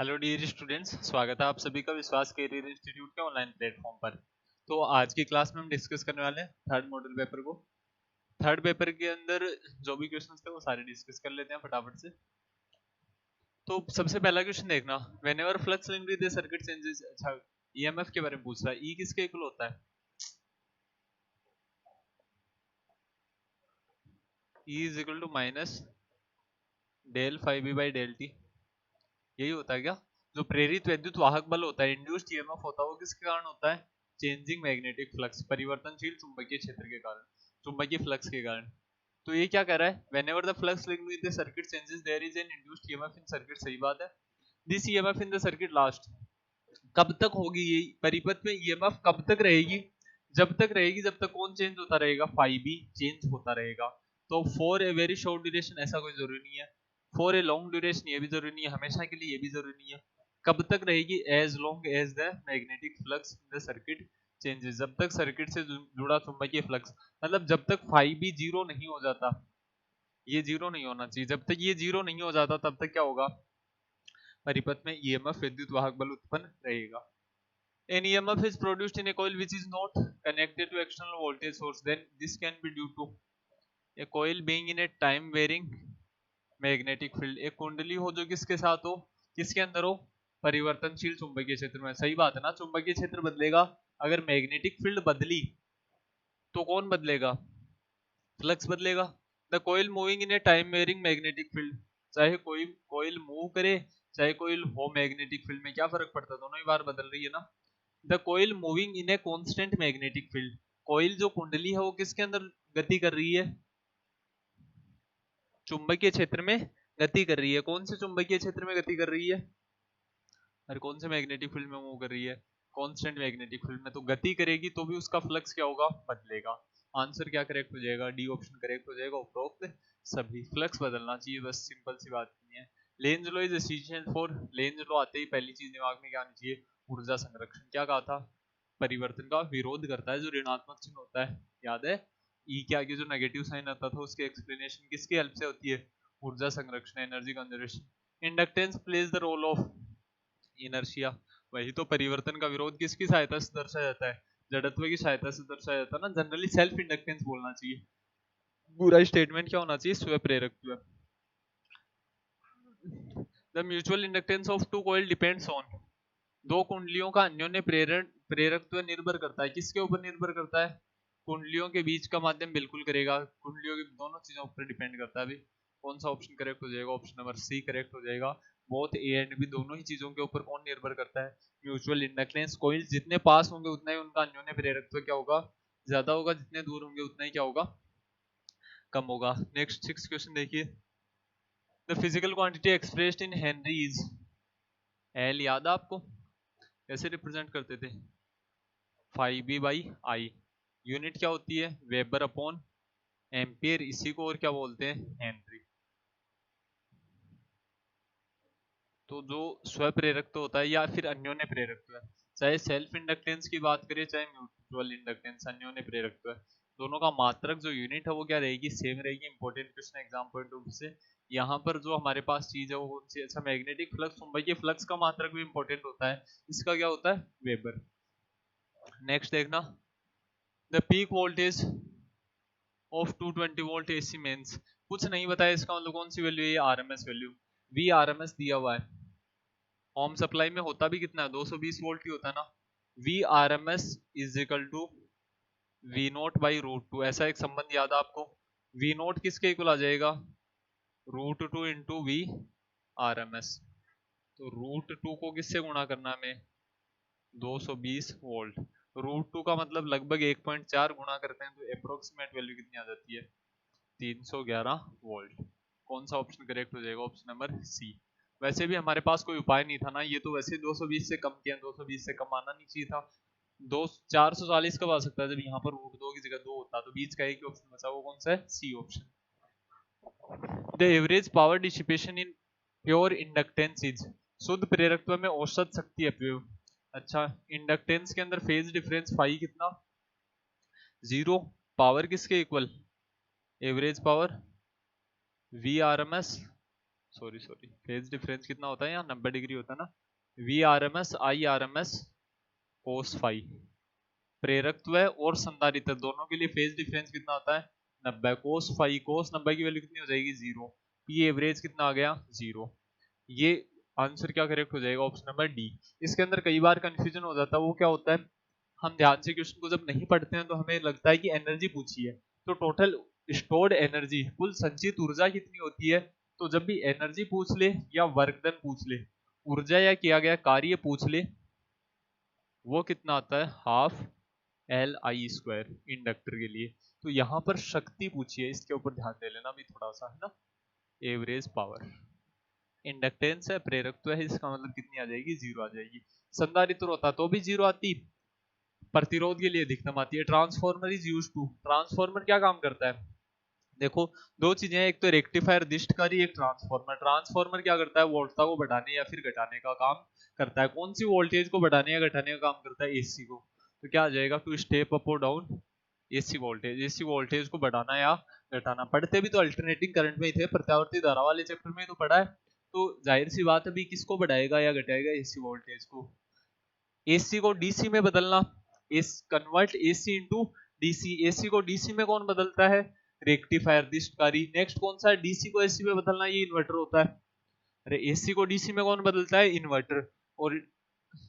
Hello dear students, स्वागत है आप सभी का विश्वास कैरियर इंस्टीट्यूट के ऑनलाइन प्लेटफॉर्म पर। तो आज की क्लास में हम डिस्कस करने वाले हैं थर्ड मॉडल पेपर को। थर्ड पेपर के अंदर जो भी क्वेश्चंस थे वो सारे डिस्कस कर लेते हैं फटाफट से। तो सबसे पहला क्वेश्चन देखना, whenever flux linked with the circuit changes. अच्छा, ईएमएफ के बारे में पूछ रहा है। ई किसके इक्वल होता है? E is equal to minus del phi B by del t. यही होता है क्या? जो प्रेरित विद्युत वाहक बल होता है, इंड्यूस्ड ईएमएफ होता है, वो किसके कारण होता है? चेंजिंग मैग्नेटिक फ्लक्स, परिवर्तनशील चुंबकीय क्षेत्र के कारण, चुंबकीय फ्लक्स के कारण। तो ये क्या कह रहा है? Whenever the flux linked with the circuit changes there is an induced EMF in circuit. सही बात है। This EMF in the circuit last, कब तक होगी ये परिपथ में ईएमएफ? कब तक रहेगी? जब तक रहेगी जब तक कौन चेंज होता रहेगा? फाई बी चेंज होता रहेगा। तो for a very short duration ऐसा कोई जरूरी नहीं है, फॉर ए लॉन्ग ड्यूरेशन ये भी जरूरी नहीं है, हमेशा के लिए ये भी जरूरी नहीं है। कब तक रहेगी? As long as the magnetic flux in the circuit changes, जब तक सर्किट से जुड़ा चुंबकीय फ्लक्स, मतलब जब तक फाई बी जीरो नहीं हो जाता। ये जीरो नहीं होना चाहिए। जब तक ये जीरो नहीं हो जाता तब तक क्या होगा? परिपथ में ईएमएफ विद्युत वाहक बल उत्पन्न रहेगा। An EMF is produced in a coil which is not connected to external voltage source. Then this can be due to a coil being in a time varying magnetic field. एक कुंडली हो जो किसके साथ हो? किसके अंदर हो? परिवर्तनशील चुंबकीय क्षेत्र में। सही बात है ना, चुंबकीय क्षेत्र बदलेगा। अगर मैग्नेटिक फील्ड बदली तो कौन बदलेगा? फ्लक्स बदलेगा। The coil moving in a time varying magnetic field, चाहे कोई कोयल मूव करे चाहे कोयल हो मैग्नेटिक फील्ड में, क्या फर्क पड़ता है? दोनों ही बार बदल रही है ना। The coil moving in a constant magnetic field, coil जो कुंडली है वो किसके अंदर गति कर रही है? चुंबकीय क्षेत्र में गति कर रही है। कौन से चुंबकीय क्षेत्र में गति कर रही है? और कौन से मैग्नेटिक फील्ड में मूव कर रही है? कांस्टेंट मैग्नेटिक फील्ड में। तो गति करेगी तो भी उसका फ्लक्स क्या होगा? बदलेगा। आंसर क्या करेक्ट हो जाएगा? डी ऑप्शन करेक्ट हो जाएगा। उपरोक्त सभी फ्लक्स बदलना चाहिए, बस सिंपल सी बात नहीं है। Lenz law is essential for, Lenz law आते ही पहली चीज दिमाग में क्या आनी चाहिए? ऊर्जा संरक्षण। क्या कहा था? परिवर्तन का विरोध करता है जो ऋणात्मक चिन्ह होता है, याद है? ई के आगे जो नेगेटिव साइन आता था उसकी एक्सप्लेनेशन किसकी हेल्प से होती है? ऊर्जा संरक्षण, energy conservation. Inductance plays the role of inertia, वही तो परिवर्तन का विरोध किसकी सहायता से दर्शाया जाता है? जड़त्व की सहायता से दर्शाया जाता है ना। जनरली सेल्फ इंडक्टेंस बोलना चाहिए। पूरा स्टेटमेंट क्या होना चाहिए? स्व प्रेरकत्व। The mutual inductance of two coil depends on, दो कुंडलियों का अन्योन्य प्रेरण प्रेरकत्व निर्भर करता है। किसके ऊपर निर्भर करता है? कुंडलियों के बीच का माध्यम बिल्कुल करेगा, कुंडलियों की दोनों चीजों पर डिपेंड करता है। अभी कौन सा ऑप्शन करेक्ट हो जाएगा? ऑप्शन नंबर सी करेक्ट हो जाएगा। बोथ ए एंड बी, दोनों ही चीजों के ऊपर कौन निर्भर करता है? Mutual inductance. कॉइल जितने पास होंगे उतना ही उनका अन्योन्य प्रेरकत्व क्या होगा? ज्यादा होगा। जितने दूर होंगे उतना ही क्या होगा? कम होगा। नेक्स्ट 6 क्वेश्चन देखिए। The physical quantity expressed in henries, L याद है आपको? कैसे रिप्रेजेंट करते थे? Phi B by I. Unit क्या होती है? Weber upon ampere. इसी को और क्या बोलते हैं? हेनरी। तो जो स्वप्रेरक तो होता है या फिर अन्योन्य प्रेरक तो है, चाहे सेल्फ इंडक्टेंस की बात करें चाहे म्यूचुअल इंडक्टेंस, अन्योन्य प्रेरक तो है, दोनों का मात्रक जो यूनिट है वो क्या रहेगी? सेम रहेगी। Important question exam point of से। यहाँ पर जो हमारे पास चीज है वो कौन सी? अच्छा, मैग्नेटिक फ्लक्स, चुंबकीय फ्लक्स का मात्रक भी इंपॉर्टेंट होता है। इसका क्या होता है? वेबर। नेक्स्ट देखना, the peak voltage of 220 volt AC mains, कुछ नहीं बताया इसका मतलब कौन सी वैल्यू है? RMS value. वी आरएमएस दिया हुआ है। होम सप्लाई में होता भी कितना है? 220 वोल्ट ही होता है ना। V RMS is equal to V naught by root two, ऐसा एक संबंध याद है आपको? वी नोट किसके इक्वल आ जाएगा? Root two into V RMS. तो रूट टू को किससे गुणा करना है हमें? 220 वोल्ट। रूट टू का मतलब लगभग 1.4 गुणा करते हैं तो अप्रोक्सीमेट वैल्यू कितनी आ जाती है? 311 वोल्ट। कौन सा ऑप्शन करेक्ट हो जाएगा? Option number C. वैसे भी हमारे पास कोई उपाय नहीं था ना, ये तो वैसे 220 से कम किया, 220 से कम आना नहीं चाहिए था। 440 कब आ सकता है? जब यहाँ पर रूट 2 की जगह 2 होता, तो बीच का एक ऑप्शन बचा, वो कौन सा है? C option. The average power dissipation in pure inductance is, शुद्ध प्रेरकत्व में औसत शक्ति अपव्यय। अच्छा, इंडक्टेंस के अंदर फेज डिफरेंस फाई कितना? 0। पावर किसके इक्वल? Average power V R M S sorry phase difference कितना होता है यहाँ 90 डिग्री होता है ना, V R M S I R M S cos phi. प्रेरकत्व और संधारित्र दोनों के लिए फेज डिफरेंस कितना होता है 90, कोस फाई, कोस 90 की वैल्यू कितनी हो जाएगी 0, पी एवरेज कितना आ गया 0। ये आंसर क्या करेक्ट हो जाएगा ऑप्शन नंबर डी। इसके अंदर कई बार कंफ्यूजन हो जाता है, वो क्या होता है हम ध्यान से क्वेश्चन को जब नहीं पढ़ते हैं तो हमें लगता है कि एनर्जी पूछी है, तो टोटल स्टोर्ड एनर्जी कुल संचित ऊर्जा कितनी होती है, तो जब भी एनर्जी पूछ ले या वर्क डन पूछ ले, ऊर्जा या किया गया कार्य पूछ ले, वो कितना आता है half L I square inductor के लिए। तो यहाँ पर शक्ति पूछी है, इसके ऊपर ध्यान दे लेना भी थोड़ा सा है ना। एवरेज पावर, इंडक्टेंस है, प्रेरकत्व है, इसका मतलब कितनी आ जाएगी 0 आ जाएगी। संधारित्र होता तो भी 0 आती, प्रतिरोध के लिए अधिकतम आती है। Transformer is used to, transformer क्या काम करता है, देखो दो चीजें हैं, एक तो रेक्टिफायर दिष्टकारी, एक ट्रांसफॉर्मर। ट्रांसफॉर्मर क्या करता है वोल्टता को बढ़ाने या फिर घटाने का काम करता है। कौन सी वोल्टेज को बढ़ाने या घटाने का काम करता है, एसी को। तो क्या आ जाएगा टू स्टेप अप और down AC voltage, AC voltage को बढ़ाना या घटाना। पढ़ते भी तो अल्टरनेटिंग करंट में ही थे, प्रत्यावर्ती धारा वाले चैप्टर में तो पढ़ा है। तो जाहिर सी बात है भी किसको बढ़ाएगा या घटाएगा, एसी वोल्टेज को। एसी को डीसी में बदलना, इस convert AC into DC, AC को डीसी में कौन बदलता है, रेक्टिफायर दिष्टकारी। नेक्स्ट कौन सा है, डीसी को एसी में बदलना, ये इन्वर्टर होता है। अरे एसी को डीसी में कौन बदलता है, इन्वर्टर। और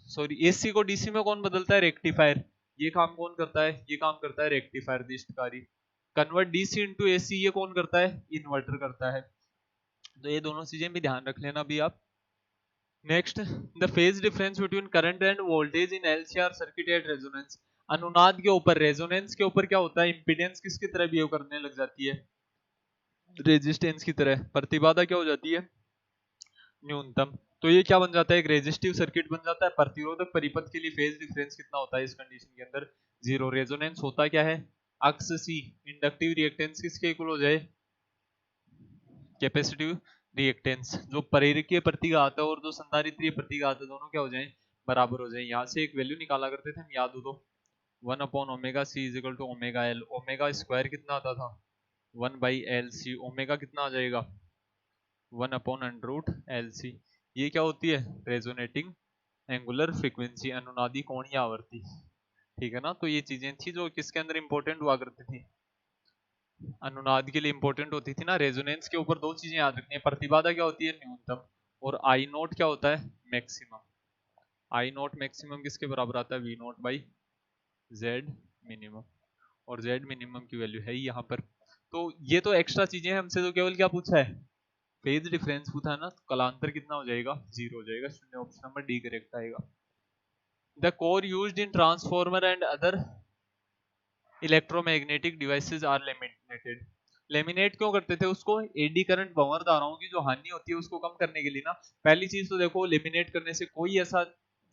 सॉरी एसी को डीसी में कौन बदलता है, रेक्टिफायर। ये काम कौन करता है, ये काम करता है रेक्टिफायर दिष्टकारी। कन्वर्ट डीसी इंटू एसी ये कौन करता है, इन्वर्टर करता है। तो ये दोनों चीजें भी ध्यान रख लेना भी आप। Next, the phase difference between current end voltage in LCR circuit at resonance. अनुनाद के ऊपर, रेजोनेंस के ऊपर क्या होता है, इंपीडेंस किसकी तरह बिहेव करने लग जाती है, रेजिस्टेंस की तरह। प्रतिबाधा क्या हो जाती है, न्यूनतम। तो ये क्या बन जाता है, एक रेजिस्टिव सर्किट बन जाता है। प्रतिरोधक परिपथ के लिए फेज डिफरेंस कितना होता है इस कंडीशन के अंदर, 0। रेजोनेंस होता क्या है, अक्स सी, इंडक्टिव रिएक्टेंस किसके इक्वल हो जाए, कैपेसिटिव रिएक्टेंस। जो प्रेरकीय प्रतिघात है और जो संधारित्रीय प्रतिघात है दोनों क्या हो जाएं, बराबर हो जाएं। यहाँ से एक वैल्यू निकाला करते थे हम, याद हो तो, 1/ओमेगा C is equal to omega L. Omega square कितना आता था 1/LC, ओमेगा कितना आ जाएगा 1/√LC। ये क्या होती है, रेजोनेटिंग एंगुलर फ्रीक्वेंसी, अनुनादी कोणीय आवृत्ति। ठीक है ना। तो ये चीजें थी जो किसके अंदर इंपॉर्टेंट हुआ करती थी, अनुनाद के लिए इंपॉर्टेंट होती थी ना। रेजोनेंस के ऊपर दो चीजें याद रखनी है, प्रतिबाधा क्या होती है न्यूनतम, और आई नोट क्या होता है मैक्सिमम। आई नोट मैक्सिमम किसके बराबर आता है, V naught by Z minimum, और जेड मिनिमम की वैल्यू है यहाँ पर। तो ये तो एक्स्ट्रा चीजें हैं, हमसे तो केवल क्या पूछा है, फेज डिफरेंस पूछा है ना। तो कलांतर कितना हो जाएगा, 0 हो जाएगा, शून्य। ऑप्शन नंबर डी करेक्ट आएगा। The core used in transformer and other electromagnetic devices are laminated. Laminate क्यों करते थे उसको, एडी करंट भंवर धाराओं की जो हानि होती है उसको कम करने के लिए ना। पहली चीज तो देखो, लेमिनेट करने से कोई ऐसा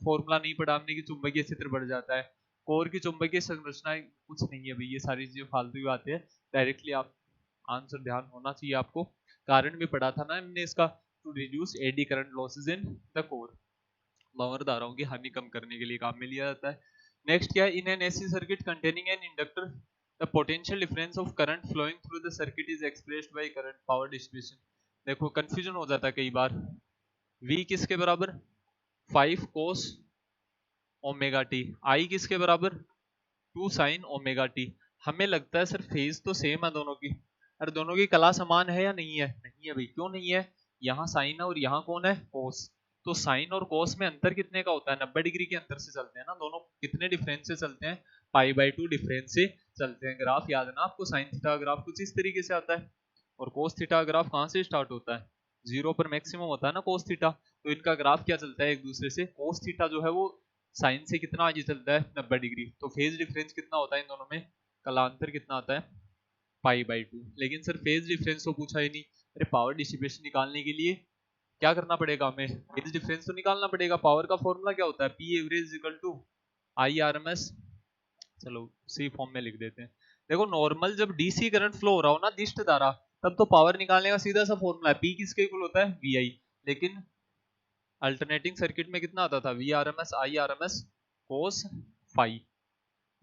फॉर्मूला नहीं पढ़ा हमने कि चुंबकीय क्षेत्र बढ़ जाता है। कोर की चुंबकीय संरचना कुछ नहीं है भाई, ये सारी चीजें फालतू की बातें हैं। डायरेक्टली आप आंसर ध्यान होना चाहिए आपको, कारण भी पढ़ा था ना हमने इसका, to reduce eddy current losses in the core, भंवर धाराओं की हानि कम करने के लिए काम में लिया जाता है। नेक्स्ट क्या है, in an AC circuit containing an inductor the potential difference of current flowing through the circuit is expressed by current power distribution. देखो कंफ्यूजन हो जाता है कई बार, V किसके बराबर 5 cos ओमेगा टी, I किसके बराबर 2 sin ओमेगा टी। हमें लगता है सर फेज तो सेम है दोनों की, अरे दोनों की कला समान है या नहीं है, नहीं है भाई। क्यों नहीं है, यहाँ साइन है और यहाँ कौन है कोस। तो साइन और कोस में अंतर कितने का होता है, 90 डिग्री के अंतर से चलते हैं ना दोनों। कितने डिफरेंस से चलते हैं, π/2 डिफरेंस से चलते हैं। ग्राफ याद है ना आपको, साइन थीटा ग्राफ कुछ इस तरीके से आता है, और कोस थीटा ग्राफ कहाँ से स्टार्ट होता है, 0 पर मैक्सिमम होता है ना कोस थीटा। तो इनका ग्राफ क्या चलता है एक दूसरे से, कोस थीटा जो है वो साइन से कितना आगे चलता है 90 डिग्री। तो फेज डिफरेंस कितना होता है इन दोनों में, कलांतर कितना आता है π/2। लेकिन सर फेज डिफरेंस तो पूछा ही नहीं। अरे पावर डिस्ट्रीब्यूशन निकालने के लिए क्या करना पड़ेगा हमें, फेज डिफरेंस तो निकालना पड़ेगा। पावर का फॉर्मूला क्या होता है, P average equal to I R M S. चलो सी फॉर्म में लिख देते हैं। देखो नॉर्मल जब डीसी करंट फ्लो हो रहा हो ना, दिष्ट धारा, तब तो पावर निकालने का सीधा सा फॉर्मूला है, पी किसके इक्वल होता है, वी आई। लेकिन अल्टरनेटिंग सर्किट में कितना आता था, V R M S I R M S cos phi.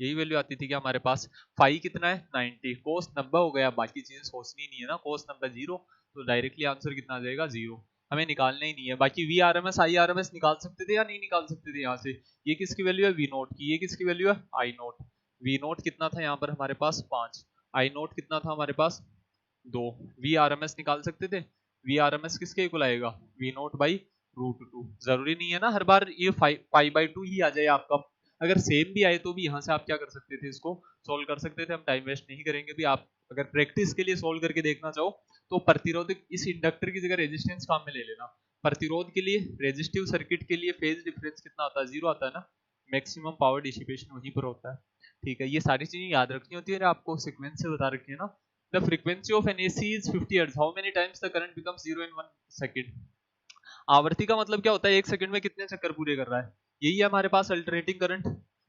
यही वैल्यू आती थी कि हमारे पास फाई कितना है 90, कोस 90 हो गया, बाकी चीजें सोचनी नहीं है ना, कोस 90 0। तो डायरेक्टली आंसर कितना आ जाएगा 0। हमें निकालना ही नहीं है। बाकी V R M S I R M S निकाल सकते थे या नहीं निकाल सकते थे यहाँ से। ये किसकी वैल्यू है वी नोट की, ये किसकी वैल्यू है आई नोट। वी नोट कितना था यहाँ पर हमारे पास 5, आई नोट कितना था हमारे पास 2। वी आर एम एस निकाल सकते थे। वी आर एम एस किसके इक्वल आएगा वी नोट बाई √2। जरूरी नहीं है ना हर बार ये पाई बाई 2 ही आ जाए आपका। अगर सेम भी आए तो भी यहाँ से आप क्या कर सकते थे, इसको सोल्व कर सकते थे। हम टाइम वेस्ट नहीं करेंगे भी। आप अगर प्रैक्टिस के लिए सोल्व करके देखना चाहो तो प्रतिरोधक इस इंडक्टर की जगह रेजिस्टेंस काम में ले लेना। प्रतिरोध के लिए रेजिस्टिव सर्किट के लिए फेज डिफरेंस कितना आता है 0 आता है ना। मैक्सिमम पावर डिसिपेशन वहीं पर होता है। ठीक है, ये सारी चीजें याद रखनी होती है। आपको सीक्वेंस से बता रखी है ना। The frequency of an AC is 50 Hz. How many times the current becomes 0 in 1 second? आवर्ती का मतलब क्या होता है, एक सेकंड में कितने चक्कर पूरे कर रहा है। यही है हमारे पास अल्टरनेटिंग करंट,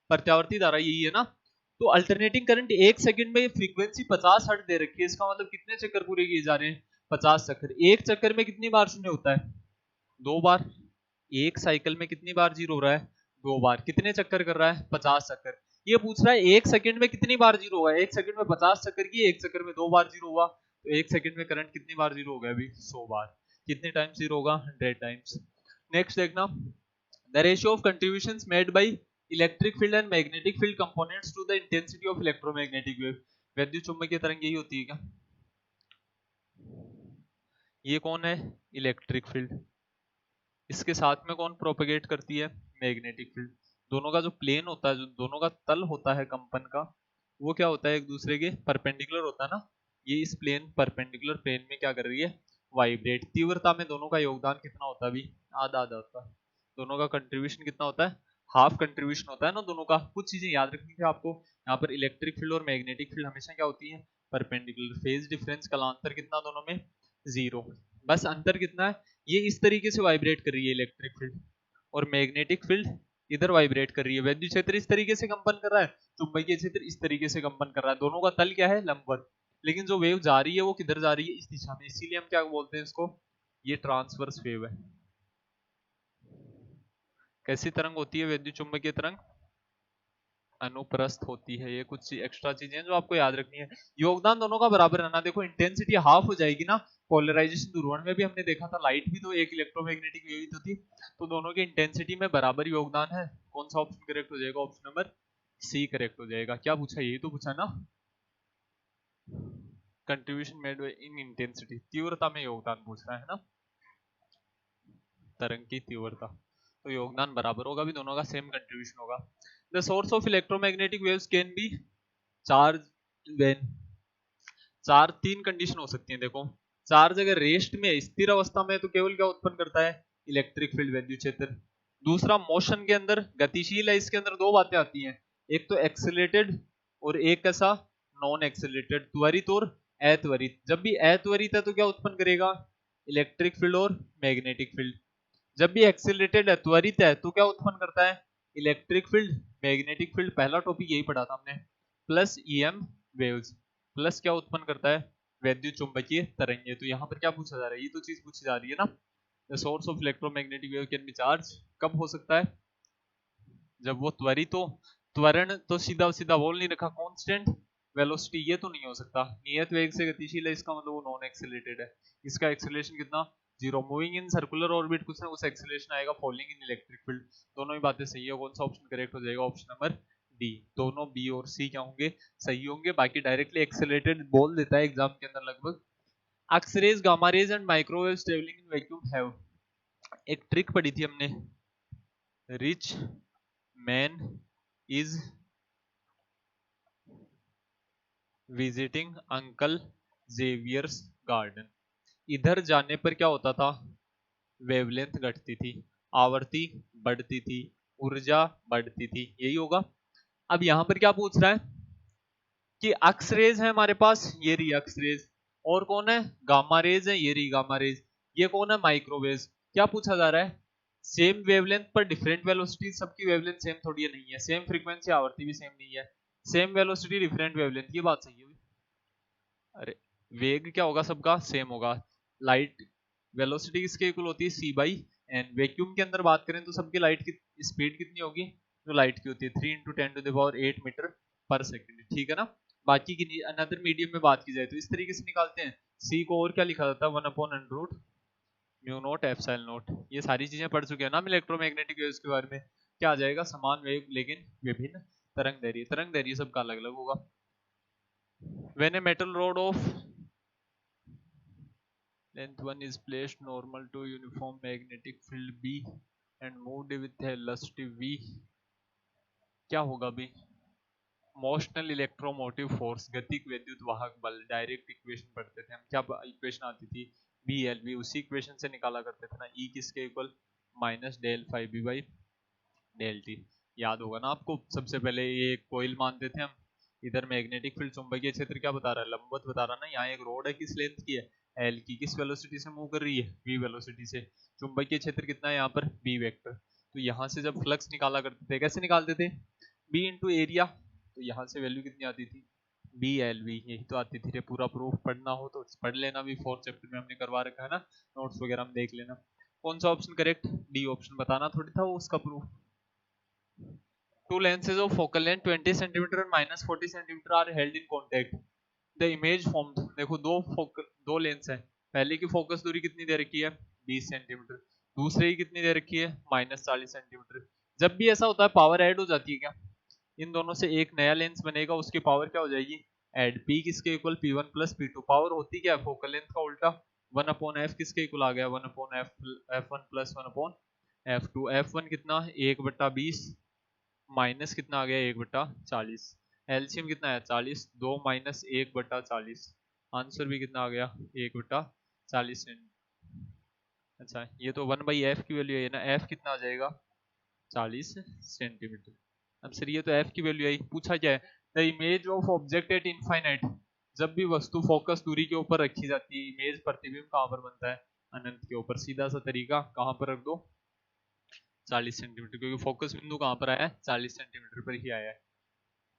प्रत्यावर्ती धारा यही है ना। तो अल्टरनेटिंग करंट एक सेकंड में फ्रीक्वेंसी 50 हर्ट्ज दे रखी है। इसका मतलब कितने चक्कर पूरे किए जा रहे हैं 50 चक्कर। एक चक्कर में कितनी बार शून्य होता है 2 बार। एक साइकिल में कितनी बार 0 हो रहा है 2 बार। कितने चक्कर कर रहा है 50 चक्कर। ये पूछ रहा है एक सेकंड में कितनी बार 0 हुआ है। एक सेकंड में 50 चक्कर की, एक चक्कर में 2 बार 0 हुआ। तो एक सेकंड में करंट कितनी बार 0 हो गया अभी 100 बार। कितने टाइम्स 0 होगा 100 टाइम्स। नेक्स्ट देखना, the ratio of contributions made by electric field and magnetic field components to the intensity of electromagnetic wave. वैद्युत चुंबकीय तरंग यही होती है क्या। ये कौन है इलेक्ट्रिक फील्ड, इसके साथ में कौन प्रोपेगेट करती है मैग्नेटिक फील्ड। दोनों का जो प्लेन होता है, जो दोनों का तल होता है कंपन का, वो क्या होता है एक दूसरे के परपेंडिकुलर होता है ना। ये इस प्लेन परपेंडिकुलर प्लेन में क्या कर रही है वाइब्रेट। तीव्रता में दोनों का योगदान कितना होता है अभी आधा आधा होता है। दोनों का कंट्रीब्यूशन कितना होता है हाफ कंट्रीब्यूशन होता है ना दोनों का। कुछ चीजें याद रखनी थी आपको। यहाँ पर इलेक्ट्रिक फील्ड और मैग्नेटिक फील्ड हमेशा क्या होती है परपेंडिकुलर। फेज डिफरेंस कालांतर कितना दोनों में 0। बस अंतर कितना है, ये इस तरीके से वाइब्रेट कर रही है इलेक्ट्रिक फील्ड और मैग्नेटिक फील्ड इधर वाइब्रेट कर रही है। वैद्युत क्षेत्र इस तरीके से कंपन कर रहा है, चुंबकीय क्षेत्र इस तरीके से कंपन कर रहा है। दोनों का तल क्या है लंबवत, लेकिन जो वेव जा रही है वो किधर जा रही है इस दिशा में। इसीलिए हम क्या बोलते हैं इसको, ये ट्रांसवर्स वेव है। कैसी तरंग होती है वैद्युत चुंबकीय तरंग, अनुप्रस्थ होती है। ये कुछ एक्स्ट्रा चीजें जो आपको याद रखनी है। योगदान दोनों का बराबर रहना। देखो इंटेंसिटी हाफ हो जाएगी ना। पोलराइजेशन ध्रुवण में भी हमने देखा था, लाइट भी तो एक इलेक्ट्रोमैग्नेटिक वेव तो थी। तो दोनों के इंटेंसिटी में बराबर योगदान है। कौन सा ऑप्शन करेक्ट हो जाएगा, ऑप्शन नंबर सी करेक्ट हो जाएगा। क्या पूछा, यही तो पूछा ना। कंट्रीब्यूशन मेड इन इंटेंसिटी, तीव्रता में योगदान पूछ रहा है ना, तरंग की तीव्रता। तो योगदान बराबर होगा भी, दोनों का सेम कंट्रीब्यूशन होगा। The source of electromagnetic waves can be charge when. चार तीन कंडीशन हो सकती हैं। देखो चार्ज अगर रेस्ट में स्थिर अवस्था में तो केवल क्या उत्पन्न करता है इलेक्ट्रिक फील्ड वैद्युत क्षेत्र। दूसरा मोशन के अंदर गतिशील है, इसके अंदर दो बातें आती हैं, एक तो एक्सेलरेटेड और एक कैसा नॉन एक्सेलरेटेड, त्वरित और अत्वरित। जब भी अत्वरित है तो क्या उत्पन्न करेगा इलेक्ट्रिक फील्ड और मैग्नेटिक फील्ड। जब भी एक्सेलरेटेड है त्वरित है तो क्या उत्पन्न करता है इलेक्ट्रिक फील्ड मैग्नेटिक फील्ड। पहला टॉपिक यही पढ़ा था हमने। प्लस ईएम वेव्स, प्लस क्या उत्पन्न करता है वैद्युत चुंबकीय तरंगे। तो यहाँ पर क्या पूछा जा रहा है, ये तो चीज पूछी जा रही है ना। The source of electromagnetic wave can be charge, कब हो सकता है जब वो त्वरित हो। त्वरण तो सीधा सीधा बोल नहीं रखा, कांस्टेंट वेलोसिटी, ये तो नहीं हो सकता। नियत वेग से गतिशील है, इसका मतलब वो नॉन एक्सेलरेटेड है। इसका एक्सेलरेशन कितना 0। मूविंग इन सर्कुलर ऑर्बिट, कुछ ना कुछ एक्सेलरेशन आएगा। फॉलिंग इन इलेक्ट्रिक फील्ड, दोनों ही बातें सही है। कौन सा ऑप्शन करेक्ट हो जाएगा, ऑप्शन नंबर डी। दोनों बी और सी क्या होंगे सही होंगे। बाकी डायरेक्टली एक्सेलरेटेड बोल देता है एग्जाम के अंदर लगभग। X-rays, gamma rays and microwaves travelling in vacuum have, एक ट्रिक पढ़ी थी हमने, rich man is visiting uncle Xavier's garden. इधर जाने पर क्या होता था वेवलेंथ घटती थी, आवर्ती बढ़ती थी, ऊर्जा बढ़ती थी, यही होगा। अब यहां पर क्या पूछ रहा है कि एक्स रेज है हमारे पास, ये रही एक्स रेज, और कौन है गामा रेज है, ये रही गामा रेज, ये कौन है माइक्रोवेव। क्या पूछा जा रहा है सेम वेवलेंथ पर डिफरेंट वेलोसिटी। सबकी वेवलेंथ सेम थोड़ी है, नहीं है। सेम फ्रीक्वेंसी, आवर्ती भी सेम नहीं है। सेम वेलोसिटी डिफरेंट वेवलेंथ, ये बात सही है। अरे वेग क्या होगा सबका सेम होगा। लाइट वेलोसिटी किसके इक्वल होती है सी बाई एन। वैक्यूम के अंदर बात करें तो सबकी लाइट की स्पीड कितनी होगी जो लाइट की होती है 3 × 10⁸ मीटर पर सेकंड, ठीक है ना। बाकी की अनदर मीडियम में बात की जाए तो इस तरीके से निकालते हैं। सी को और क्या लिखा जाता है, 1/√, म्यू नॉट एप्सिलॉन नॉट। ये सारी चीजें पढ़ चुके हैं ना हम इलेक्ट्रोमैग्नेटिक वेव्स के बारे में। क्या आ जाएगा, समान वेव लेकिन विभिन्न तरंग दैर्ध्य। तरंग दैर्ध्य सबका अलग अलग होगा। When a metal rod of length 1 is placed normal to uniform magnetic field B and moved with a velocity V, क्या होगा भी, मोशनल इलेक्ट्रोमोटिव फोर्स, गतिक विद्युत वाहक बल। डायरेक्ट इक्वेशन पढ़ते थे हम, क्या इक्वेशन आती थी, बी एल बी, उसी इक्वेशन से निकाला करते थे ना, ई किसके equal, minus del phi B by del t. याद होगा ना आपको, सबसे पहले ये एक कोइल मानते थे हम, इधर मैग्नेटिक फील्ड चुंबकीय क्षेत्र क्या बता रहा है, लंबवत बता रहा ना। यहाँ एक रोड है, किस लेंथ की है, एल की, किस वेलोसिटी से मूव कर रही है, वी वेलोसिटी से। चुंबकीय क्षेत्र कितना है यहाँ पर, बी वेक्टर। तो यहाँ से जब फ्लक्स निकाला करते थे, कैसे निकालते थे, बी इंटू एरिया, तो यहाँ से वैल्यू कितनी आती थी, बी एल वी, यही तो आती थी। पूरा प्रूफ पढ़ना हो तो पढ़ लेना, भी 4th चैप्टर में हमने करवा रखा है ना, नोट्स वगैरह में देख लेना। कौन सा ऑप्शन करेक्ट, डी ऑप्शन। बताना थोड़ी था वो उसका proof. Two lenses of focal length 20 cm and minus 40 cm are held in contact. The image formed, देखो दो लेंस है, पहले की फोकस दूरी कितनी दे रखी है, 20 सेंटीमीटर, दूसरे की कितनी दे रखी है, माइनस 40 सेंटीमीटर। जब भी ऐसा होता है पावर ऐड हो जाती है क्या, इन दोनों से एक नया लेंस बनेगा, उसकी पावर क्या हो जाएगी, ऐड। पी किसके equal, P1 plus P2। Power होती क्या है, फोकल लेंथ का उल्टा, 1/f किसके इक्वल आ गया, 1/f1 प्लस 1/f2। f1 कितना, 1/20, माइनस कितना आ गया, 1/40। एलसीएम कितना है, 40, 2 माइनस 1/40, आंसर भी कितना आ गया, 1/40। अच्छा, ये तो 1/f की वैल्यू है ना, f कितना आ जाएगा, 40 सेंटीमीटर। अब सर ये तो f की वैल्यू आई, पूछा क्या है, the image of object at infinite. जब भी वस्तु फोकस दूरी के ऊपर रखी जाती है, इमेज प्रतिबिंब कहाँ पर बनता है, अनंत के ऊपर। सीधा सा तरीका, कहाँ पर रख दो, 40 सेंटीमीटर, क्योंकि फोकस बिंदु कहाँ पर आया है, 40 सेंटीमीटर पर ही आया है।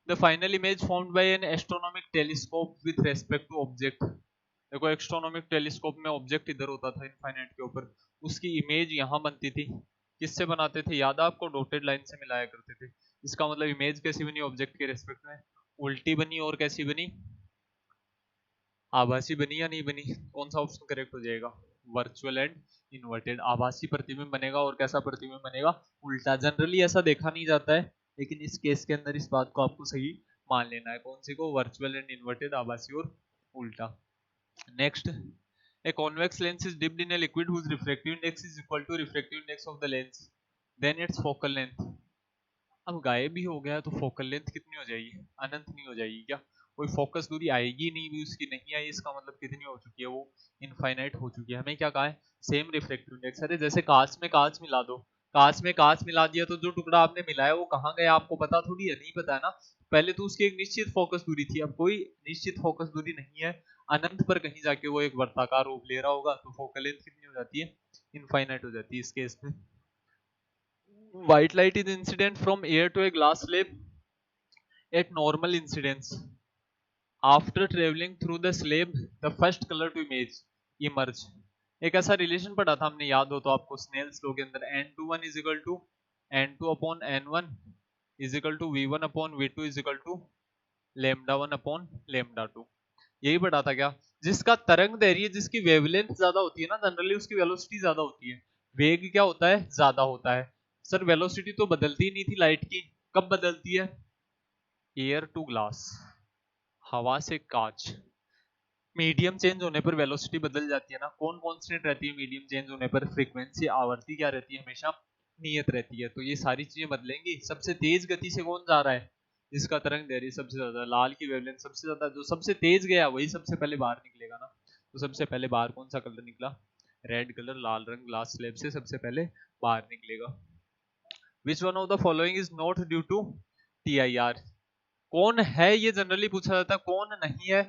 The final image formed by an astronomic telescope with respect to object. देखो एस्ट्रोनॉमिक टेलीस्कोप में ऑब्जेक्ट इधर होता था इनफाइनाइट के ऊपर, उसकी इमेज यहाँ बनती थी। किससे बनाते थे, याद आपको, डॉटेड लाइन से मिलाया करते थे। इसका मतलब इमेज कैसी बनी ऑब्जेक्ट के रेस्पेक्ट में, उल्टी बनी, और कैसी बनी, आभासी बनी या नहीं बनी। कौन सा ऑप्शन करेक्ट हो जाएगा, वर्चुअल एंड इन्वर्टेड। आभासी प्रतिबिंब बनेगा, और कैसा प्रतिबिंब बनेगा, उल्टा। जनरली ऐसा देखा नहीं जाता है, लेकिन इस केस के अंदर इस बात को आपको सही मान लेना है। कौन सी को, वर्चुअल एंड इन्वर्टेड, आभासी और उल्टा। Next, a convex lens is dipped in a liquid whose refractive index is equal to refractive index of the lens, then its focal length। अब गायब भी हो गया तो फोकल लेंथ कितनी हो जाएगी, अनंत नहीं हो जाएगी क्या, कोई फोकस दूरी आएगी नहीं भी, उसकी नहीं आई, इसका मतलब कितनी हो चुकी है वो, इनफाइनाइट हो चुकी है। हमें क्या कहा है, सेम रिफ्लेक्टिव इंडेक्स। अरे जैसे कांच में कांच मिला दो, कांच में कांच मिला दिया तो जो टुकड़ा आपने मिलाया वो कहाँ गया, आपको पता थोड़ी है, नहीं पता है ना। पहले तो उसकी एक निश्चित फोकस दूरी थी, अब कोई निश्चित फोकस दूरी नहीं है, अनंत पर कहीं जाके वो एक वर्ताकार रूप ले रहा होगा, तो फोकल लेंथ कितनी हो जाती है, इनफाइनाइट हो जाती है इस केस में। White light is incident from air to a glass slab at normal incidence. After traveling through the slab, the first color to emerge. एक ऐसा रिलेशन पढ़ा था हमने, याद हो तो आपको, स्नेल्स लॉ के अंदर, n21 is equal to n2 upon n1 is equal to v1 upon v2 is equal to lambda 1 upon lambda 2। यही पढ़ा था क्या, जिसका तरंग दैर्ध्य, जिसकी वेवलेंथ ज्यादा होती है ना, जनरली उसकी वेलोसिटी ज्यादा होती है, वेग क्या होता है, ज्यादा होता है। सर वेलोसिटी तो बदलती ही नहीं थी लाइट की, कब बदलती है, एयर टू ग्लास, हवा से कांच। मीडियम चेंज होने पर वेलोसिटी बदल जाती है ना। कौन कांस्टेंट रहती है मीडियम चेंज होने पर, फ्रीक्वेंसी, आवर्ती क्या रहती है, हमेशा नियत रहती है। तो ये सारी चीजें बदलेंगी। सबसे तेज गति से कौन जा रहा है, जिसका तरंग दैर्ध्य सबसे ज्यादा, लाल की वेवलेंथ सबसे ज्यादा, जो सबसे तेज गया वही सबसे पहले बाहर निकलेगा ना। तो सबसे पहले बाहर कौन सा कलर निकला, रेड कलर, लाल रंग ग्लास स्लैब से सबसे पहले बाहर निकलेगा। Which one of the following is not due to TIR? कौन है, ये जनरली पूछा जाता है, कौन नहीं है,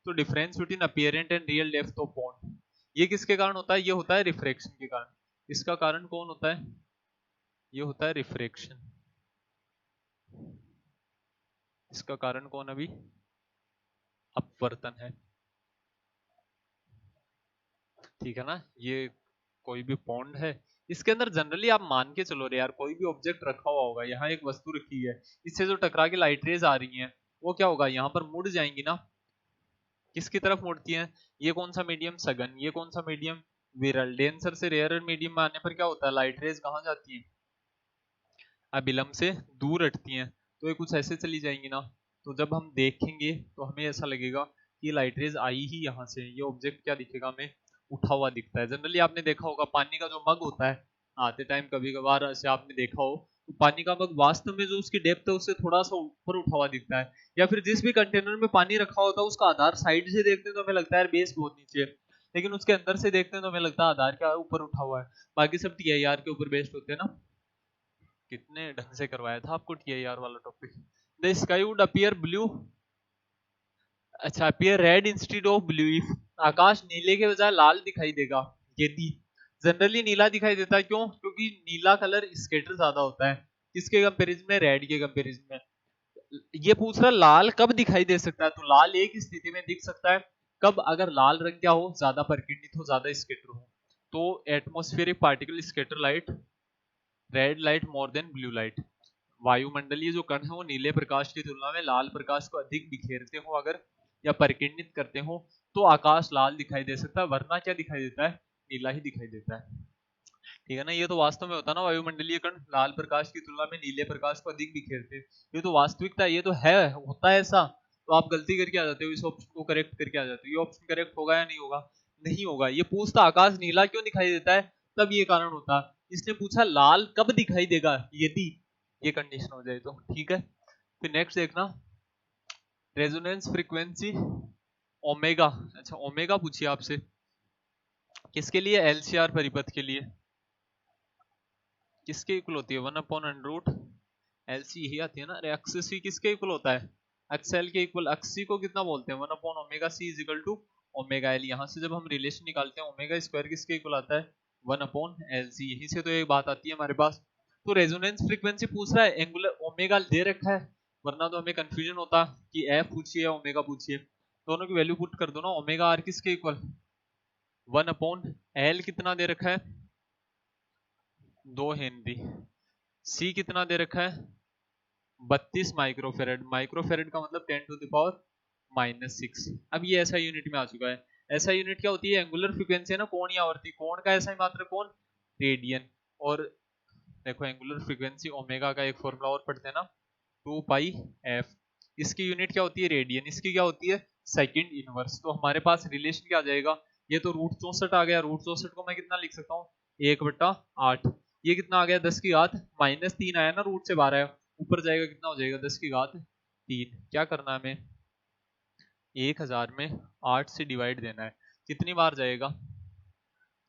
तो difference between apparent and real depth of pond, ये किसके कारण होता है, ये होता है रिफ्रैक्शन के कारण। इसका कारण कौन होता है, ये होता है रिफ्रैक्शन। इसका कारण कौन, अभी अपवर्तन है, ठीक है ना। ये कोई भी पॉन्ड है, इसके अंदर जनरली आप मान के चलो रे यार, कोई भी ऑब्जेक्ट रखा हुआ होगा, यहाँ एक वस्तु रखी है, इससे जो टकरा के लाइट रेज आ रही हैं वो क्या होगा, यहाँ पर मुड़ जाएंगी ना, किसकी तरफ मुड़ती हैं? ये कौन सा मीडियम? सघन। ये कौन सा मीडियम? विरल। डेंसर से रेयर मीडियम में आने पर क्या होता है? लाइट रेज कहाँ जाती है? अभिलंब से दूर हटती हैं, तो ये कुछ ऐसे चली जाएंगी ना, तो जब हम देखेंगे तो हमें ऐसा लगेगा कि लाइट रेज आई ही यहाँ से। ये ऑब्जेक्ट क्या दिखेगा हमें? उठा हुआ दिखता है। जनरली आपने देखा होगा पानी का जो मग होता है, आते टाइम कभी कभार ऐसे आपने देखा हो, तो पानी का मग वास्तव में जो उसकी डेप्थ है उससे थोड़ा सा ऊपर उठा हुआ दिखता है। या फिर जिस भी कंटेनर में पानी रखा होता है उसका आधार साइड से देखते हैं तो हमें लगता है बेस बहुत नीचे है, लेकिन उसके अंदर से देखते हैं तो हमें लगता है आधार क्या ऊपर उठा हुआ है। बाकी सब टीआईआर के ऊपर बेस्ड होते हैं ना। कितने ढंग से करवाया था आपको टीआईआर वाला topic. The sky would appear blue, अच्छा appear red instead of blue if, आकाश नीले के बजाय लाल दिखाई देगा यदि। जनरली नीला दिखाई देता है, क्यों? क्योंकि नीला कलर स्केटर ज्यादा होता है किसके कंपैरिजन में? रेड के कंपैरिजन में। ये पूछ रहा लाल कब दिखाई दे सकता है, तो लाल एक स्थिति में दिख सकता है, कब? अगर लाल रंग क्या हो? ज्यादा परकिंडित हो, ज्यादा स्केटर हो। तो atmospheric particle scatter light, red light more than blue light. वायुमंडलीय जो कण है वो नीले प्रकाश की तुलना में लाल प्रकाश को अधिक बिखेरते हो अगर, या परिकिरणित करते हो, तो आकाश लाल दिखाई दे सकता है, वरना क्या दिखाई देता है? नीला ही दिखाई देता है। ठीक है ना। ये तो वास्तव में होता है ना, वायुमंडलीय कण लाल प्रकाश की तुलना में नीले प्रकाश को अधिक बिखेरते हैं। ये तो वास्तविकता, ये तो है, होता है ऐसा। तो आप गलती करके आ जाते हो, इस ऑप्शन को करेक्ट करके आ जाते हो। ये ऑप्शन करेक्ट होगा या नहीं होगा? नहीं होगा। ये पूछता आकाश नीला क्यों दिखाई देता है, तब ये कारण होता। इसने पूछा लाल कब दिखाई देगा यदि ये कंडीशन हो जाए तो। ठीक है, फिर नेक्स्ट देखना, रेजोनेंस फ्रीक्वेंसी ओमेगा। अच्छा ओमेगा पूछिए आपसे, किसके लिए? एलसीआर परिपथ के लिए। किसके इक्वल होती है? 1/√, एलसी यही आती है ना। अरे एक्स सी किसके इक्वल होता है? एक्सएल के इक्वल। एक्सी को कितना बोलते हैं? 1/ओमेगा C is equal to omega L. यहाँ से जब हम रिलेशन निकालते हैं ओमेगा स्क्वायर किसके इक्वल आता है? 1/एल सी। यहीं से तो एक बात आती है हमारे पास। तो रेजोनेंस फ्रीक्वेंसी पूछ रहा है, एंगुलर ओमेगा दे रखा है, वरना तो हमें कंफ्यूजन होता कि एफ पूछिए या ओमेगा पूछिए। दोनों की वैल्यू पुट कर दो ना। ओमेगा आर किसके इक्वल? 1/एल कितना दे रखा है? 2 हेनरी। सी कितना दे रखा है? 32 माइक्रोफेरेड। माइक्रोफेरेड का मतलब 10⁻⁻⁶। अब ये ऐसा यूनिट में आ चुका है। ऐसा यूनिट क्या होती है? एंगुलर फ्रीक्वेंसी है ना, कोण या आवर्ती। कोण का ऐसा ही मात्र कोण? रेडियन। और देखो एंगुलर फ्रीक्वेंसी ओमेगा का एक फॉर्मूला और पढ़ते हैं ना, 2πf। इसकी यूनिट क्या होती है? रेडियन। इसकी क्या होती है? Second inverse. तो हमारे पास रिलेशन क्या आ जाएगा? ये तो √64 आ गया। √64 को मैं कितना लिख सकता हूँ? 1/8। ये कितना आ गया? 10⁻³ आया ना, रूट से बाहर आया, ऊपर जाएगा कितना हो जाएगा? 10⁻3। क्या करना है हमें? 1000 में 8 से डिवाइड देना है। कितनी बार जाएगा?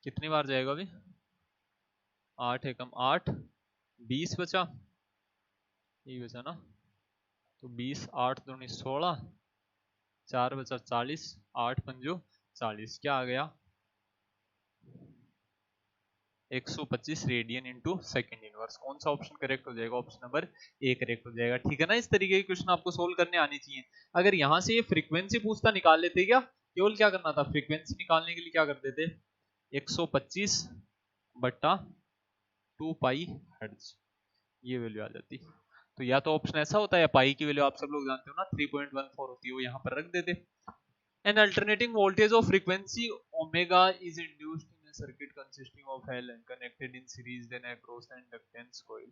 कितनी बार जाएगा अभी? 8 एकम 8, 20 बचा, यही बचा ना। तो 20, 8 दूनी 16, 4 बचा 40, 8 पंजो 40। क्या आ गया? 125 रेडियन इंटू सेकेंड इनवर्स। कौन सा ऑप्शन करेक्ट हो जाएगा? ऑप्शन नंबर ए करेक्ट हो जाएगा। ठीक है ना। इस तरीके के क्वेश्चन आपको सोल्व करने आनी चाहिए। अगर यहां से ये फ्रीक्वेंसी पूछता, निकाल लेते क्या? केवल क्या करना था? फ्रीक्वेंसी निकालने के लिए क्या करते थे? 125/2π हर्ट्ज, ये वैल्यू आ जाती। तो या तो ऑप्शन ऐसा होता है, या पाई की वैल्यू आप सब लोग जानते हो ना 3.14 होती है, वो यहाँ पर रख देते। An alternating voltage of frequency omega is induced in a circuit consisting of L and connected in series then across the inductance coil.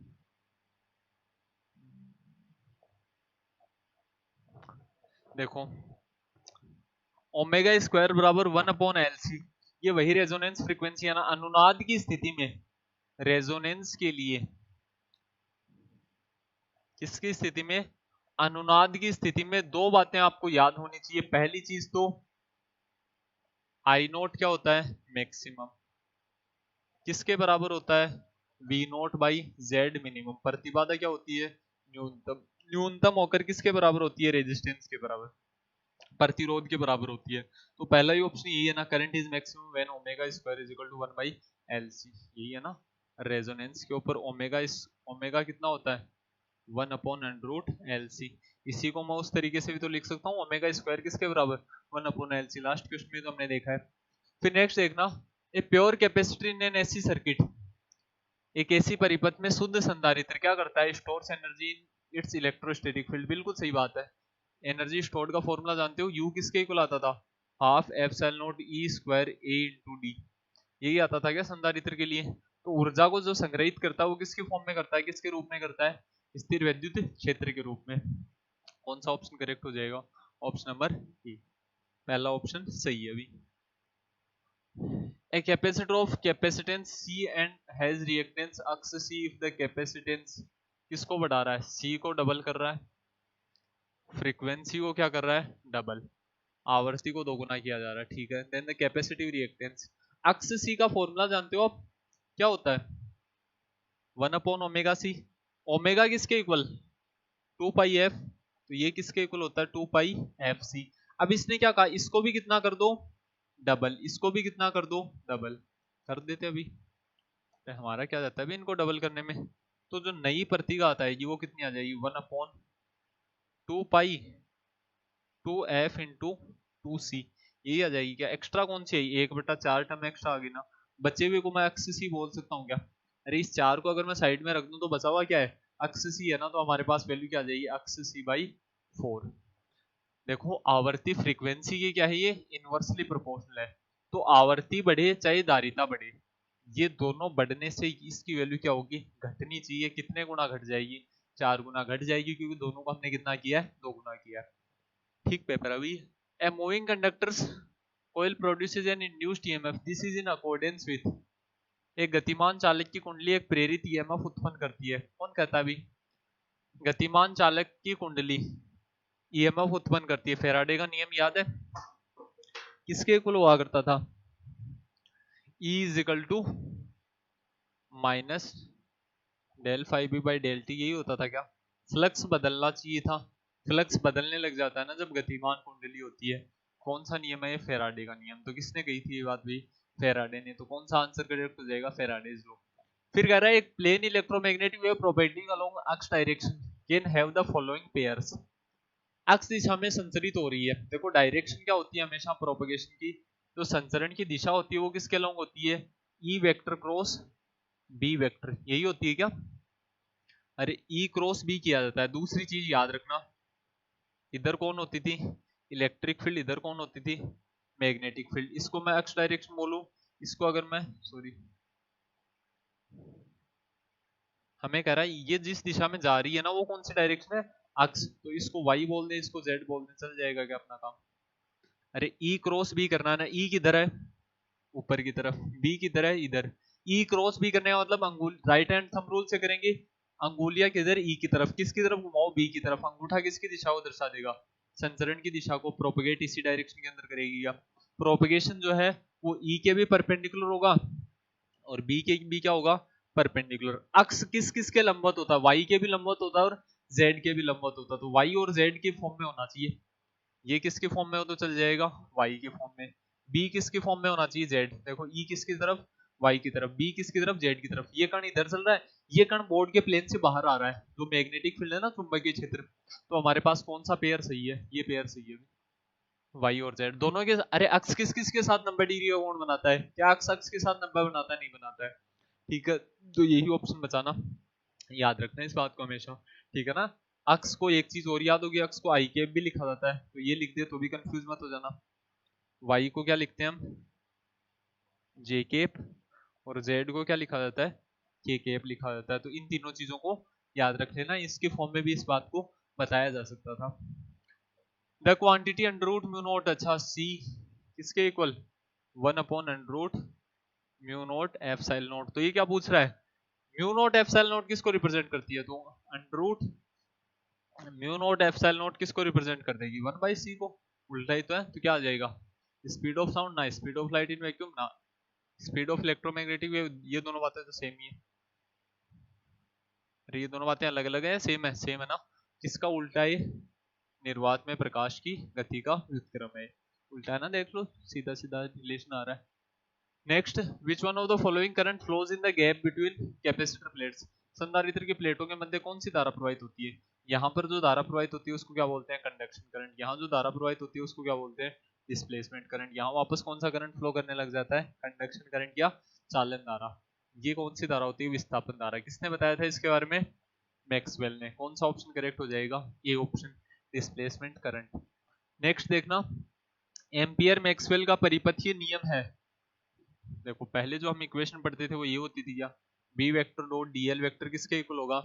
देखो ओमेगा स्क्वायर बराबर 1/LC, ये वही रेजोनेंस फ्रीक्वेंसी है ना। अनुनाद की स्थिति में, रेजोनेंस के लिए, किसकी स्थिति में? अनुनाद की स्थिति में दो बातें आपको याद होनी चाहिए। पहली चीज तो आई नोट क्या होता है? मैक्सिमम। किसके बराबर होता है? V0/Z minimum. प्रतिबाधा क्या होती है? न्यूनतम। न्यूनतम होकर किसके बराबर होती है? रेजिस्टेंस के बराबर, प्रतिरोध के बराबर होती है। तो पहला ही ऑप्शन यही है ना, current is maximum when omega square is equal to 1/LC। यही है ना। रेजोनेंस के ऊपर ओमेगा कितना होता है? 1/√LC। इसी को मैं उस तरीके से भी तो लिख सकता हूँ, ओमेगा स्क्वायर किसके बराबर? 1/LC। लास्ट क्वेश्चन में तो हमने देखा है। फिर नेक्स्ट देखना, a pure capacitor in an AC circuit, एक एसी परिपथ में शुद्ध संधारित्र क्या करता है? Stores energy in its electrostatic field. बिल्कुल सही बात है। एनर्जी स्टोर्ड का फॉर्मूला जानते हो, यू किसके इक्वल आता था, half epsilon not E square A into D, यही आता था क्या संधारित्र के लिए। तो ऊर्जा को जो संग्रहित करता है वो किसके फॉर्म में करता है, किसके रूप में करता है, स्थिर वैद्युत क्षेत्र के रूप में। कौन सा ऑप्शन करेक्ट हो जाएगा, ऑप्शन नंबर ए, पहला ऑप्शन सही है अभी। A capacitor of capacitance C and has reactance x C if the capacitance किसको बढ़ा रहा है, C को डबल कर रहा है, फ्रीक्वेंसी को क्या कर रहा है, डबल, आवर्ती को दोगुना किया जा रहा है, ठीक है। Then the capacitive reactance x C का फॉर्मूला जानते हो आप, क्या होता है, 1/ओमेगा C। ओमेगा किसके इक्वल, 2 पाई f, तो ये किसके इक्वल होता है, 2 पाई एफ सी। अब इसने क्या कहा, इसको भी कितना कर दो, डबल, इसको भी कितना कर दो, डबल कर देते अभी, तो हमारा क्या जाता है अभी इनको डबल करने में। तो जो नई प्रतीक आता है वो कितनी आ जाएगी, 1/2 पाई 2f इंटू 2c, यही आ जाएगी क्या, एक्स्ट्रा कौन सी आई, 1/4 टर्म एक्स्ट्रा आ गई ना, बचे हुए को मैं एक्स सी बोल सकता हूँ क्या, अरे इस 4 को अगर मैं साइड में रख दूं तो बचा हुआ क्या है, एक्स सी है ना, तो हमारे पास वैल्यू क्या आ जाएगी, एक्स सी बाई 4। देखो आवर्ती फ्रीक्वेंसी की क्या है, ये इनवर्सली प्रोपोर्शनल है, तो आवर्ती बढ़े चाहे धारिता बढ़े, ये दोनों बढ़ने से इसकी वैल्यू क्या होगी, घटनी चाहिए, कितने गुना घट जाएगी, 4 गुना घट जाएगी, क्योंकि दोनों को हमने कितना किया है, 2 गुना किया है। ठीक पेपर अभी, a moving conductors coil produces an induced EMF. This is in accordance with, एक गतिमान चालक की कुंडली एक प्रेरित ईएमएफ उत्पन्न करती है, कौन कहता है अभी, गतिमान चालक की कुंडली ईएमएफ उत्पन्न करती है, फेराडे का नियम याद है, किसके इक्वल हुआ करता था, E is equal to minus del phi B by del t, यही होता था क्या, फ्लक्स बदलना चाहिए था, फ्लक्स बदलने लग जाता है ना जब गतिमान कुंडली होती है। कौन सा नियम है ये, फेराडे का नियम। तो किसने कही थी ये बात भी, फेराडे ने। तो कौन सा आंसर करेक्ट हो जाएगा, फेराडेज लॉ। फिर कह रहा है एक plane electromagnetic wave propagating along x direction can have the following pairs, x दिशा में संचरित हो रही है। देखो डायरेक्शन क्या होती है हमेशा प्रोपेगेशन की, जो संचरण की दिशा होती है वो किसके अलोंग होती है, E vector cross B vector, यही होती है क्या, अरे ई क्रॉस बी किया जाता है। दूसरी चीज याद रखना, इधर कौन होती थी, इलेक्ट्रिक फील्ड, इधर कौन होती थी, मैग्नेटिक फील्ड। इसको मैं एक्स डायरेक्शन बोलूं, इसको अगर मैं सॉरी, हमें कह रहा है ये जिस दिशा में जा रही है ना वो कौन सी डायरेक्शन है, एक्स, तो इसको वाई बोल दे, इसको जेड बोल दे, चल जाएगा क्या अपना काम। अरे ई क्रॉस बी करना है ना, ई किधर है, ऊपर की तरफ, बी किधर है, इधर। ई क्रॉस बी करने का मतलब अंगुल राइट हैंड थंब रूल से करेंगे, अंगुलियां किधर, ई की तरफ, किसकी तरफ घुमाओ, बी की तरफ, अंगूठा किसकी दिशा को दर्शा देगा, संचरण की दिशा को, प्रोपेगेट इसी डायरेक्शन के अंदर करेगी। या प्रोपेगेशन जो है वो ई के भी परपेंडिकुलर होगा और बी के भी क्या होगा, परपेंडिकुलर। अक्स किस किस के लंबवत होता है, वाई के भी लंबवत होता है और जेड के भी लंबवत होता है, तो वाई और जेड के फॉर्म में होना चाहिए। ये किसके फॉर्म में हो तो चल जाएगा, वाई के फॉर्म में। बी किसके फॉर्म में होना चाहिए, जेड। देखो ई किसकी तरफ, वाई की तरफ, बी किसकी तरफ, जेड की तरफ। ये कण इधर चल रहा है, ये कण बोर्ड के प्लेन से बाहर आ रहा है, जो मैग्नेटिक फील्ड है ना, चुंबकीय क्षेत्र। तो हमारे पास कौन सा पेयर सही है, ये पेयर सही है, वाई और जेड दोनों के। अरे अक्स किस किस के साथ 90 डिग्री का कोण बनाता है, क्या अक्स अक्स के साथ 90 बनाता है, नहीं बनाता है, ठीक है। तो यही ऑप्शन बचाना, याद रखना इस बात को हमेशा, ठीक है ना। अक्स को एक चीज और याद होगी, अक्स को आई कैप भी लिखा जाता है, तो ये लिख दे तो भी कंफ्यूज मत हो जाना। वाई को क्या लिखते हैं हम, जे केप, और जेड को क्या लिखा जाता है, के केप लिखा जाता है। तो इन तीनों चीजों को याद रख लेना, इसके फॉर्म में भी इस बात को बताया जा सकता था। The quantity under root mu naught, अच्छा सी किसके इक्वल, 1/√μ0 एप्सिलॉन नॉट। तो ये क्या पूछ रहा है, म्यू नॉट एप्सिलॉन नॉट किसको रिप्रेजेंट करती है, तो under mu naught epsilon not किसको रिप्रेजेंट कर देगी, 1/c को, उल्टा ही तो है। तो क्या आ जाएगा, स्पीड ऑफ साउंड ना speed of light in vacuum ना स्पीड ऑफ इलेक्ट्रोमैग्नेटिक वेव, ये दोनों बातें तो सेम ही है। अरे ये दोनों बातें अलग अलग है, सेम है ना। किसका उल्टा है, निर्वात में प्रकाश की गति का व्युत्क्रम है, उल्टा है ना, देख लो सीधा सीधा रिलेशन आ रहा है। Next, which one of the following current flows in the gap between capacitor plates, संधारित्र की प्लेटों के मध्य कौन सी धारा प्रवाहित होती है। यहाँ पर जो धारा प्रवाहित होती है उसको क्या बोलते हैं, कंडक्शन करंट। यहाँ जो धारा प्रवाहित होती है उसको क्या बोलते हैं, डिस्प्लेसमेंट करंट। यहाँ वापस कौन सा करंट फ्लो करने लग जाता है, कंडक्शन करंट या चालन धारा। ये कौन सी धारा होती है, विस्थापन धारा। किसने बताया था इसके बारे में, मैक्सवेल ने। कौन सा ऑप्शन करेक्ट हो जाएगा, A option. Displacement current. Next देखना, एम्पियर मैक्सवेल का परिपथीय नियम है। देखो पहले जो हम इक्वेशन पढ़ते थे वो ये होती थी क्या, B vector dot DL vector किसके इक्वल होगा,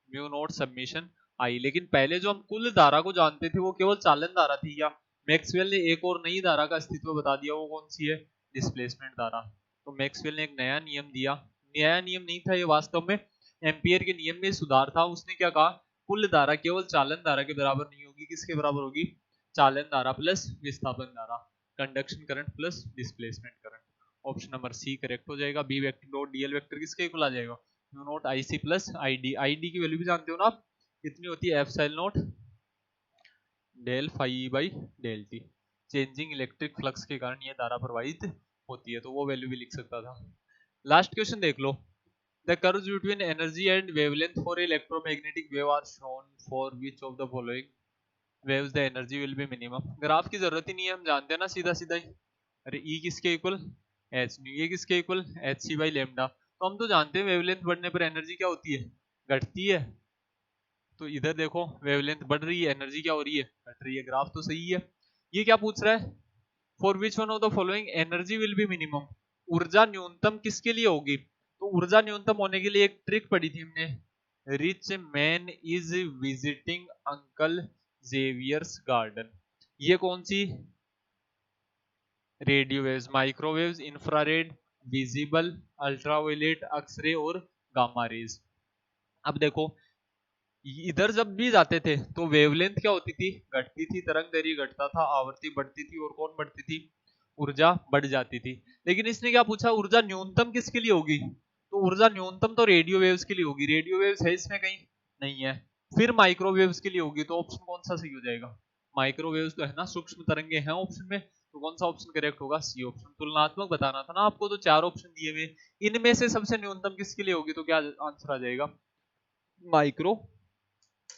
म्यू नॉट सब्मिशन आई। लेकिन पहले जो हम कुल धारा को जानते थे वो केवल चालन धारा थी क्या, मैक्सवेल ने एक और नई धारा का अस्तित्व बता दिया, वो कौन सी है, डिस्प्लेसमेंट धारा। तो मैक्सवेल ने एक नया नियम दिया, नया नियम नहीं था ये, वास्तव में एम्पियर के नियम में सुधार था। उसने क्या कहा, कुल धारा केवल चालन धारा के बराबर नहीं होगी, किसके बराबर होगी, चालन धारा प्लस विस्थापन धारा, conduction current plus displacement current. Option number C correct हो जाएगा। B vector dot DL vector किसके इक्वल आ जाएगा, mu naught IC plus ID. ID की वैल्यू भी जानते हो ना आप, कितनी होती है, epsilon naught del phi by del t. Changing electric flux के कारण ये धारा प्रवाहित होती है, तो वो वैल्यू भी लिख सकता था। लास्ट क्वेश्चन देख लो, the curves between energy and wavelength for electromagnetic wave are shown for which of the following waves the energy will be minimum. Graph की जरूरत ही नहीं है, हम जानते हैं ना सीधा सीधा ही। अरे ई किसके इक्वल, एच न्यू, ये किसके इक्वल, एच सी बाई लेमडा। तो हम तो जानते हैं वेवलेंथ बढ़ने पर एनर्जी क्या होती है, घटती है। तो इधर देखो वेवलेंथ बढ़ रही है, एनर्जी क्या हो रही है, घट रही है, ग्राफ तो सही है। ये क्या पूछ रहा है, for which one of the following energy will be minimum, ऊर्जा न्यूनतम किसके लिए होगी। तो ऊर्जा न्यूनतम होने के लिए एक ट्रिक पढ़ी थी हमने, rich man is visiting uncle Xavier's garden. ये कौन सी, radio waves, microwaves, infrared, visible, ultraviolet, x ray और गामा रेज। अब देखो इधर जब भी जाते थे तो वेवलेंथ क्या होती थी, घटती थी, तरंग दैर्घ्य घटता था, आवृत्ति बढ़ती थी, और कौन बढ़ती थी, ऊर्जा बढ़ जाती थी। लेकिन इसने क्या पूछा, ऊर्जा न्यूनतम किसके लिए होगी, तो ऊर्जा न्यूनतम तो रेडियो वेव्स के लिए होगी, रेडियो वेव्स है इसमें कहीं नहीं है। फिर माइक्रोवेव्स के लिए होगी, तो ऑप्शन कौन सा सही हो जाएगा, माइक्रोवेव्स तो है ना, सूक्ष्म तरंगे हैं ऑप्शन में, तो कौन सा ऑप्शन करेक्ट होगा, सी ऑप्शन। तुलनात्मक बताना था ना आपको, तो चार ऑप्शन दिए हुए, इनमें से सबसे न्यूनतम किसके लिए होगी, तो क्या आंसर आ जाएगा, माइक्रो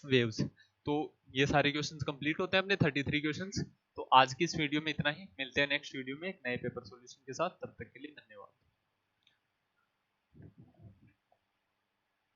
वेव्स। तो ये सारे क्वेश्चंस कंप्लीट होते हैं अपने 33 क्वेश्चंस। तो आज की इस वीडियो में इतना ही, मिलते हैं नेक्स्ट वीडियो में एक नए पेपर सॉल्यूशन के साथ, तब तक के लिए धन्यवाद।